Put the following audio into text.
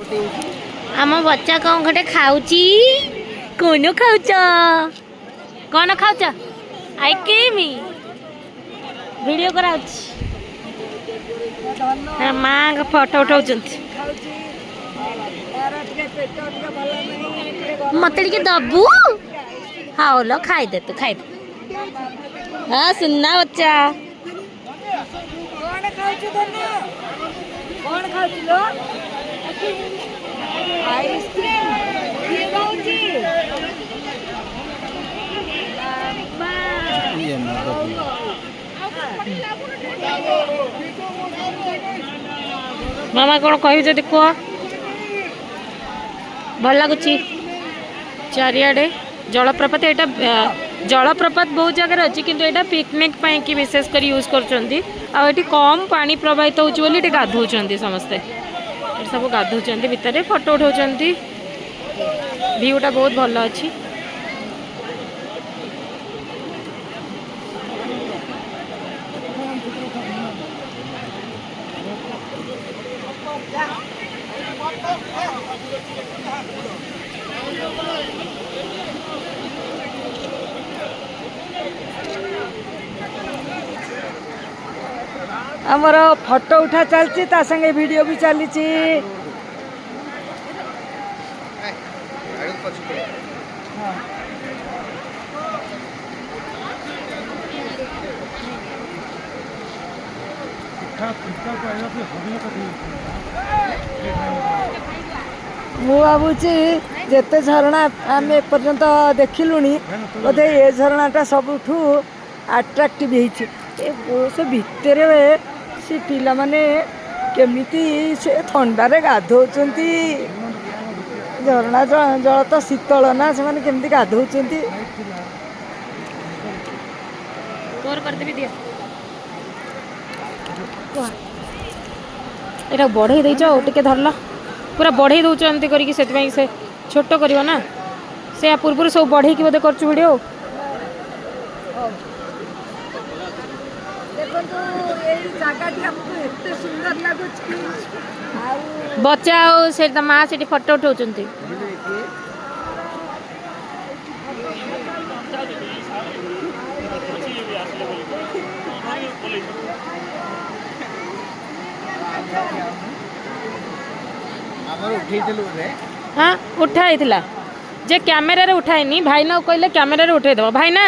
आम बच्चा कौन गोटे खाऊची कौन खाऊच कौन खाऊच आई केमी वीडियो कराउची माँ का फोटो उठाऊ मत टे दबू हाँ लो खाईदे तू खाईदे हाँ सुनना बच्चा कौन खाऊची लो आइसक्रीम किए खाऊची मामा कौन कह कह भल लगुच चारिआडे जलप्रपात यहाँ जलप्रपात बहुत जगह अच्छी किंतु यहाँ पिकनिक कि विशेषकर यूज कर कम पानी प्रवाहित होती गाधौं समस्ते सब गाधौं भितर फोटो उठाऊँ भ्यूटा बहुत भल अच्छी आमर फोटो उठा चलती ता संगे वीडियो भी चली मु भावुची जेते झरणा आम एपर्यंत देखिलुणी बोधे ये झरणाटा सबुठू अट्राक्टिव से भितर से पिला माने केमिति से ठंडारे गाधौचंती झरणा जल तो शीतल ना से माने केमिति गाधौचंती तोर कर देबी दिया एटा बढ़े देइछ टिके धरला पूरा बढ़े दउछ एमती करिक सेति से छोट करियो ना से पूर्व सब बढ़े की बोधे करछु वीडियो बच्चा से माँ से फोटो उठाऊँ हाँ उठाई जे कैमेरा उठाईनी भाई ना कहले कैमेरा उठाई दब भाई ना